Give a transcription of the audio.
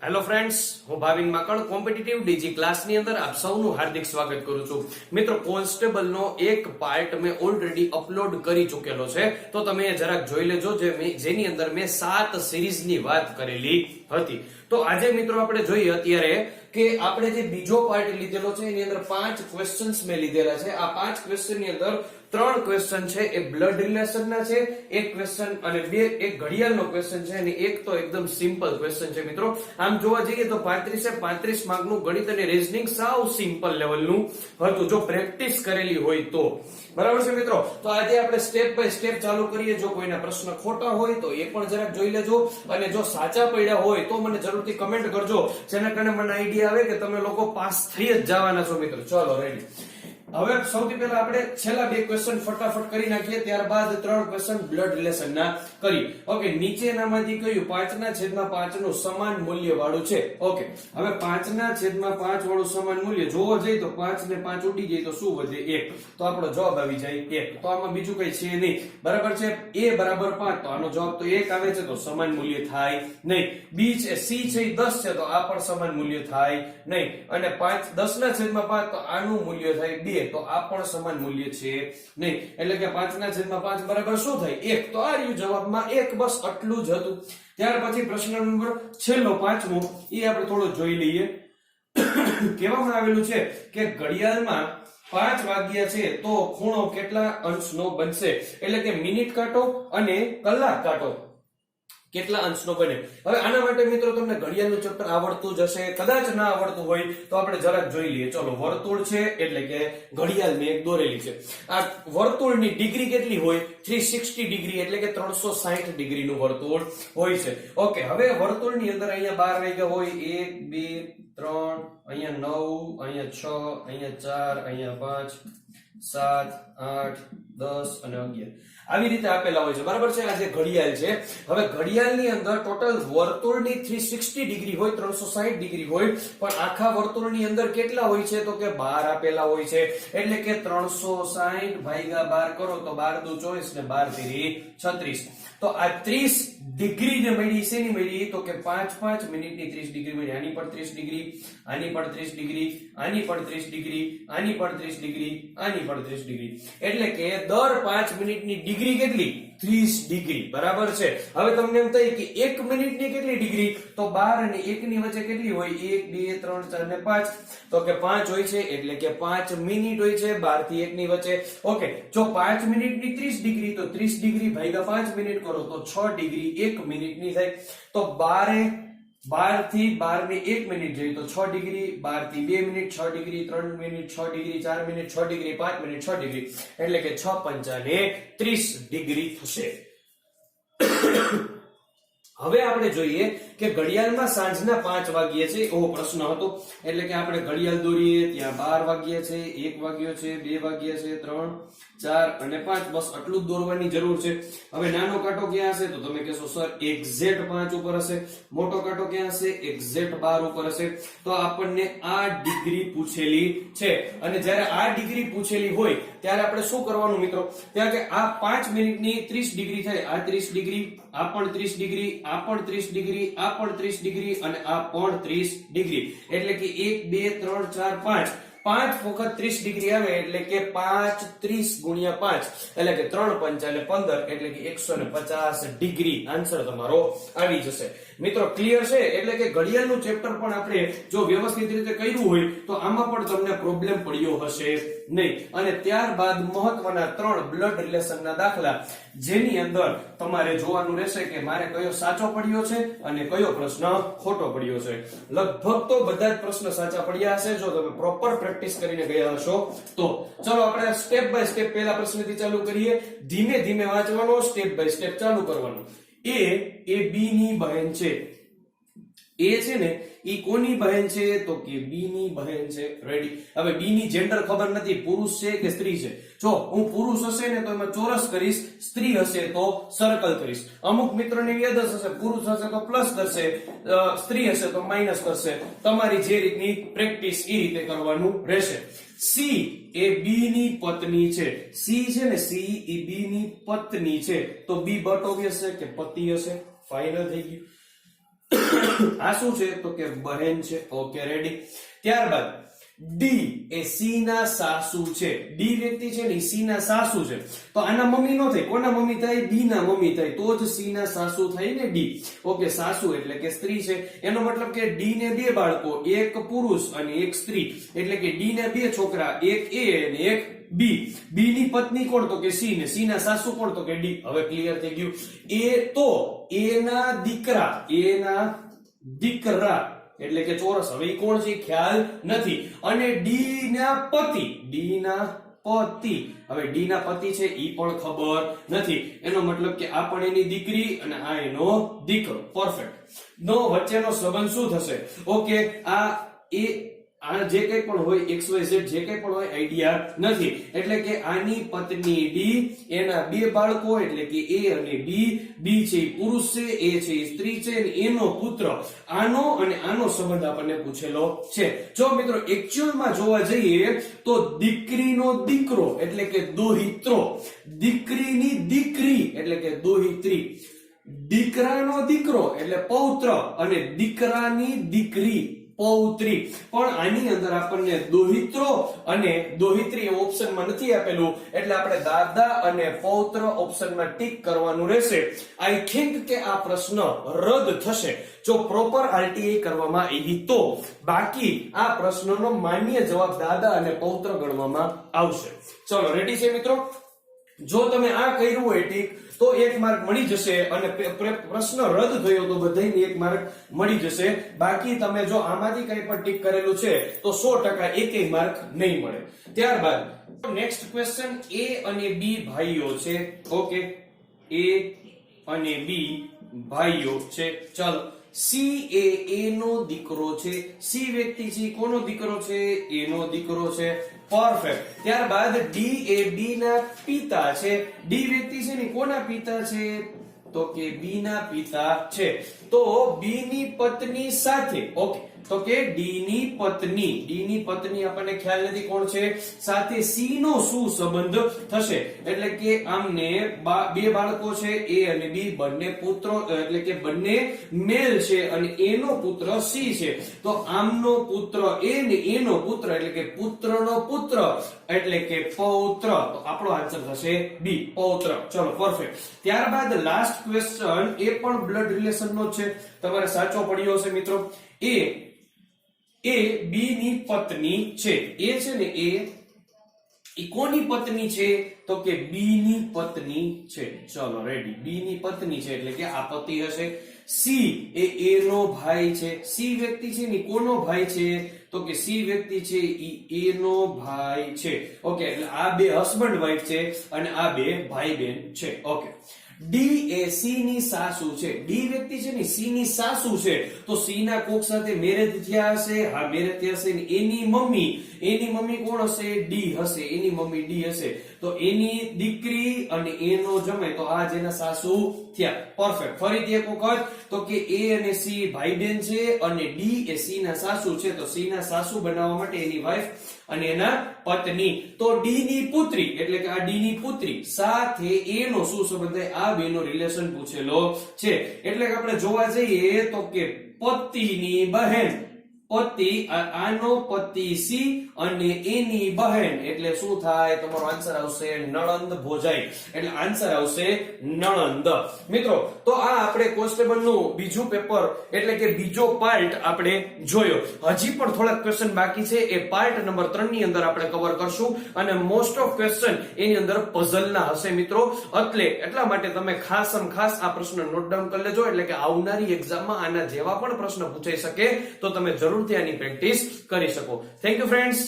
Hello friends, હું Bhavin માકણ competitive DG ક્લાસની અંદર આપ સૌનું હાર્દિક સ્વાગત કરું છું. મિત્રો, કોન્સ્ટેબલનો એક પાર્ટ મેં ઓલરેડી અપલોડ કરી ચૂકેલો છે, તો તમે જરાક જોઈ લેજો, જેની અંદર મેં 7 સિરીઝની વાત કરેલી હતી. તો આજે મિત્રો આપણે જોઈએ અત્યારે કે આપણે જે બીજો પાર્ટ લીધેલો છે એની અંદર 5 ક્વેશ્ચન્સ મેં લીધેલા છે. આ 5 ક્વેશ્ચનની અંદર 3 ક્વેશ્ચન છે એ બ્લડ રિલેશનના છે, એક ક્વેશ્ચન અને એક ઘડિયાળનો ક્વેશ્ચન છે અને એક તો એકદમ સિમ્પલ ક્વેશ્ચન છે. મિત્રો, આમ જોવા જઈએ તો 35 માર્કનું ગણિત અને રીઝનિંગ સાવ સિમ્પલ લેવલનું હતું, જો પ્રેક્ટિસ કરેલી હોય તો. બરાબર છે મિત્રો? તો આજે આપણે સ્ટેપ બાય સ્ટેપ ચાલુ કરીએ. જો કોઈના પ્રશ્ન ખોટા હોય તો એ પણ જરાક જોઈ લેજો, અને જો સાચા પડ્યા હોય તો મને જરૂરથી કમેન્ટ કરજો, જેના કારણે મને આઈડિયા આવે કે તમે લોકો પાસ થઈ જ જવાના છો. મિત્રો, ચલો રેડી. હવે સૌથી પહેલા આપણે છેલ્લા 2 ક્વેશ્ચન ફટાફટ કરી નાખીએ, ત્યારબાદ 3 ક્વેશ્ચન બ્લડ રિલેશન ના કરી. ઓકે, નીચેનામાંથી કયું 5/5 નું સમાન મૂલ્ય વાળું છે? ઓકે, હવે 5/5 વાળું સમાન મૂલ્ય જોવા જઈએ તો 5 ને 5 ઉડી જાય તો શું વધે? 1. તો આપણો જવાબ આવી જાય 1. તો આમાં બીજું કઈ છે નહીં. બરાબર છે? a બરાબર 5, તો આનો જવાબ તો 1 આવે છે, તો સમાન મૂલ્ય થાય નહીં. b છે, c છે એ 10 છે, તો આ પણ સમાન મૂલ્ય થાય નહીં. અને 10/5 તો આનું મૂલ્ય થાય 2, તો આ પણ સમાન મૂલ્ય છે નહીં. એટલે કે 5/5 બરાબર શું થાય? 1. તો આ રહ્યું જવાબમાં 1. બસ આટલું જ હતું. ત્યાર પછી પ્રશ્ન નંબર છેલ્લો 5મો, એ આપણે થોડો જોઈ લઈએ. કહેવામાં આવેલું છે કે ઘડિયાળમાં 5 વાગ્યા છે તો ખૂણો કેટલા અંશનો બનશે? એટલે કે મિનિટ કાંટો અને કલાક કાંટો કેટલા અંશનો બને? હવે આના માટે મિત્રો તમને ઘડિયાળનું ચેપ્ટર આવડતું જ હશે, કદાચ ના આવડતું હોય તો આપણે જરાક જોઈ લઈએ. ચલો, વર્તુળ છે એટલે કે ઘડિયાળ મેં એક દોરેલી છે. આ વર્તુળની ડિગ્રી કેટલી હોય? 360 ડિગ્રી, એટલે કે 360 ડિગ્રીનું વર્તુળ હોય છે. ઓકે, હવે વર્તુળની અંદર અહીંયા 12 વાગ્યા હોય, 1 2 3, અહીંયા 9, અહીંયા 6, અહીંયા 4, અહીંયા 5, 7, 8, 10 અને 11 આવી રીતે આપેલા હોય છે. બરાબર છે? આ જે ઘડિયાળ છે, હવે ઘડિયાળની અંદર ટોટલ વર્તુળની 360 ડિગ્રી હોય, 360 ડિગ્રી હોય, પણ આખા વર્તુળની અંદર કેટલા હોય છે? તો કે 12 આપેલા હોય છે. એટલે કે 360 ભાગ્યા 12 કરો તો 12 દુ 24 ને 12 તેરી 36. તો આ 30 ડિગ્રી ને મળી. શેની મળી? તો કે 5 મિનિટની 30 ડિગ્રી મળી. આની પણ 30 ડિગ્રી, આની પણ 30 ડિગ્રી, આની પણ 30 ડિગ્રી, આની પણ 30 ડિગ્રી, આની પણ 30 ડિગ્રી. એટલે કે દર 5 મિનિટની ડિગ્રી કેટલી? 30 ડિગ્રી. બરાબર છે? હવે તમને એમ થાય કે 1 મિનિટની કેટલી ડિગ્રી? તો 12 અને 1 ની વચ્ચે કેટલી હોય? 1 2 3 4 ને 5. તો કે 5 હોય છે, એટલે કે 5 મિનિટ હોય છે 12 થી 1 ની વચ્ચે. ઓકે, જો 5 મિનિટની 30 ડિગ્રી, તો 30 ડિગ્રી ભાગ્યા 5 મિનિટ કરો તો 6 ડિગ્રી 1 મિનિટની થાય. તો 12 થી 12 ને 1 મિનિટ જોઈએ તો 6 ડિગ્રી, 12 થી 2 minute 6 degree, 3 minute 6 degree, 4 minute 6 degree, 5 minute 6 degree, એટલે કે 6 પંચાને 30 ડિગ્રી થશે. હવે આપણે જોઈએ કે ઘડિયાળમાં સાંજના 5 વાગ્યે છે એવો પ્રશ્ન હતો. એટલે કે આપણે ઘડિયાળ દોરીએ, ત્યાં 12 વાગ્યા છે, 1 વાગ્યો છે, 2 વાગ્યા છે, 3 4 અને 5. બસ આટલું જ દોરવાની જરૂર છે. હવે નાનો કાંટો ક્યાં હશે? તો તમે કહેશો સર એક્ઝેક્ટ 5 ઉપર હશે. મોટો કાંટો ક્યાં હશે? એક્ઝેક્ટ 12 ઉપર હશે. તો આપણને આ ડિગ્રી પૂછેલી છે, અને જ્યારે આ ડિગ્રી પૂછેલી હોય ત્યારે આપણે શું કરવાનું મિત્રો? ત્યાં કે આ 5 મિનિટની 30 ડિગ્રી થાય, આ 30 ડિગ્રી, આ પણ 30 ડિગ્રી, આ પણ 30 ડિગ્રી, આ પણ 30 ડિગ્રી અને આ પણ 30 ડિગ્રી. એટલે કે 1 2 3 4 5, 5 વખત 30 ડિગ્રી આવે, એટલે કે 5 30 ગુણ્યા 5, એટલે કે 3 પંચાને 15, એટલે કે 150 ડિગ્રી આન્સર તમારો આવી જશે. મિત્રો, ક્લિયર છે? એટલે કે ઘડિયાળનું ચેપ્ટર પણ આપણે જો વ્યવસ્થિત રીતે કર્યું હોય તો આમાં પણ તમને પ્રોબ્લેમ પડ્યો હશે નહીં. અને ત્યારબાદ મહત્વના 3 બ્લડ રિલેશનના દાખલા, જેની અંદર તમારે જોવાનું રહેશે કે મારે કયો સાચો પડ્યો છે અને કયો પ્રશ્ન ખોટો પડ્યો છે. લગભગ તો બધા જ પ્રશ્ન સાચા પડ્યા હશે જો તમે પ્રોપર પ્રેક્ટિસ કરીને ગયા હશો તો. ચલો, આપણે સ્ટેપ બાય સ્ટેપ પહેલા પ્રશ્નથી ચાલુ કરીએ. ધીમે ધીમે વાંચવાનો, સ્ટેપ બાય સ્ટેપ ચાલુ કરવાનું. એ બી ની બહેન છે. એ છે ને ઈ કોની બહેન છે? તો કે બી ની બહેન છે. રેડી. હવે બી ની જેન્ડર ખબર નથી, પુરુષ છે કે સ્ત્રી છે. જો હું પુરુષ હશે ને તો એમાં ચોરસ કરીશ, સ્ત્રી હશે તો સર્કલ કરીશ. અમુક મિત્રોની યાદ હશે, પુરુષ હશે તો પ્લસ કરશે, સ્ત્રી હશે તો માઇનસ કરશે. તમારી જે રીતની પ્રેક્ટિસ એ રીતે કરવાનું રહેશે. સી એ બી ની પત્ની છે. સી છે ને, સી એ બી ની પત્ની છે, તો બી બટ ઓબ્વિયસ છે કે પતિ હશે. ફાઇનલ થઈ ગયું. આ શું છે તો કે બહેન છે. Okay ready. ત્યારબાદ ડી એ સી ના સાસુ છે. ડી વ્યક્તિ છે ને સી ના સાસુ છે, તો આના મમ્મી નો થાય. કોના મમ્મી થાય? ડી ના મમ્મી થાય, તો જ સી ના સાસુ થાય ને ડી. ઓકે, સાસુ એટલે કે સ્ત્રી છે. એનો મતલબ કે ડી ને બે બાળકો, એક પુરુષ અને એક સ્ત્રી, એટલે કે ડી ને બે છોકરા, એક એ અને એક બી. બી ની પત્ની કોણ? તો કે સી. ને સી ના સાસુ કોણ? તો કે ડી. હવે ક્લિયર થઈ ગયું. એ તો એ ના દીકરા, એ ના દીકરા એટલે કે ચોરસ. હવે ઈ કોણ છે ખ્યાલ નથી. અને ડી ના પતિ, ડી ના પતિ, હવે ડી ના પતિ છે ઈ પણ ખબર નથી. એનો મતલબ કે આ પણ એની દીકરી અને આ એનો દીકરો. પરફેક્ટ. નો વચ્ચેનો સંબંધ શું થશે? ઓકે, આ જે કઈ પણ હોય XYZ જે કઈ પણ હોય આઈડિયા નથી. એટલે કે આની પત્ની ડી, એના બે બાળકો એટલે કે એ અને બી. બી છે એ પુરુષ છે, એ છે એ સ્ત્રી છે, અને એનો પુત્ર. આનો અને આનો સંબંધ આપણને પૂછેલો છે. જો મિત્રો એક્ચ્યુઅલમાં જોવા જઈએ તો દીકરીનો દીકરો એટલે કે દોહિત્રો, દીકરીની દીકરી એટલે કે દોહિત્રી, દીકરાનો દીકરો એટલે પૌત્ર, અને દીકરાની દીકરી પૌત્રી. પણ આની અંદર આપણને દોહિત્રો અને દોહિત્રી ઓપ્શનમાં નથી આપેલું, એટલે આપણે દાદા અને પૌત્ર ઓપ્શનમાં ટીક કરવાનું રહેશે. આઈ થિંક કે આ પ્રશ્ન રદ થશે જો પ્રોપર આરટીઆઈ કરવામાં આવી તો. બાકી આ પ્રશ્નનો માન્ય જવાબ દાદા અને પૌત્ર ગણવામાં આવશે. ચલો રેડી છે મિત્રો? જો તમે આ કર્યું હોય ટીક તો 1 માર્ક મળી જશે, અને પ્રશ્ન રદ થયો તો બધાયને 1 માર્ક મળી જશે. બાકી તમે જો આમાંથી કંઈ પણ ટીક કરેલું છે તો 100% એકેય માર્ક નહીં મળે. ત્યારબાદ નેક્સ્ટ ક્વેશ્ચન, એ અને બી ભાઈઓ છે. ઓકે, એ અને બી ભાઈઓ છે. ચાલો, સી એ નો દીકરો છે. સી વ્યક્તિ છે કોનો દીકરો છે? એનો દીકરો છે. પરફેક્ટ. ત્યારબાદ ડી એ બી ના પિતા છે. ડી વ્યક્તિ છે ને કોના પિતા છે? તો કે બી ના પિતા છે. તો બી ની પત્ની સાથે, ઓકે, તો કે ડી ની પત્ની આપણને ખ્યાલ નથી કોણ છે, સાથે સી નો શું સંબંધ થશે? એટલે કે આમને બે બાળકો છે, એ અને બી, બંને પુત્રો એટલે કે બંને મેલ છે, અને એનો પુત્ર સી છે. તો આમનો પુત્ર એ ને એનો પુત્ર એટલે કે પુત્રનો પુત્ર એટલે કે પૌત્ર. તો આપણો આન્સર થશે બી, પૌત્ર. ચલો પરફેક્ટ. ત્યારબાદ લાસ્ટ ક્વેશ્ચન, એ પણ બ્લડ રિલેશન નો છે, તમારે સાચો પડ્યો હશે મિત્રો. એ બી ની પત્ની છે. એ છે ને એ કોની પત્ની છે? તો કે બી ની પત્ની છે. ચલો રેડી. બી ની પત્ની છે એટલે કે આ પતિ હશે. સી એ નો ભાઈ છે. સી વ્યક્તિ છે ને કોનો ભાઈ છે? તો કે સી વ્યક્તિ છે એ નો ભાઈ છે. ઓકે, એટલે આ બે હસબન્ડ વાઈફ છે અને આ બે ભાઈ બહેન છે. ઓકે. ડી એ સી ની સાસુ છે. ડી વ્યક્તિ છે ને સી ની સાસુ છે, તો સી ના કોક સાથે મેરેજ થયા હશે. હા, મેરેજ થયા હશે. એની મમ્મી કોણ હશે? ડી હશે. એની મમ્મી ડી હશે. તો એની દીકરી અને એનો જમાઈ, તો આ જેના સાસુ થયા. પરફેક્ટ. ફરીથી એક વખત, તો કે એ અને સી ભાઈ બહેન છે, અને ડી એ સી ના સાસુ છે, તો સી ના સાસુ બનાવવા માટે એની વાઈફ અને એના પત્ની. તો ડી ની પુત્રી એટલે કે આ ડી ની પુત્રી સાથે એ નો શું સંબંધ થાય? આ બે નો રિલેશન પૂછેલો છે. એટલે કે આપણે જોવા જઈએ તો કે પતિની બહેન, પતિ, આનો પતિ સી અને એની બહેન એટલે શું થાય? તમારો આન્સર આવશે નણંદ ભોજાઈ. એટલે આન્સર આવશે નણંદ. મિત્રો, તો આ આપણે કોન્સ્ટેબલ નું બીજું પેપર એટલે કે બીજો પાર્ટ આપણે જોયો. હજી પણ થોડાક ક્વેશ્ચન બાકી છે, એ પાર્ટ નંબર 3 ની અંદર આપણે કવર કરશું, અને મોસ્ટ ઓફ ક્વેશ્ચન એની અંદર પઝલ ના હશે મિત્રો. એટલા માટે તમે ખાસ આ પ્રશ્ન નોટ ડાઉન કરી લેજો, એટલે કે આવનારી એક્ઝામમાં આના જેવા પણ પ્રશ્ન પૂછાઈ શકે તો તમે જરૂર આની પ્રેક્ટિસ કરી શકો. Thank you friends.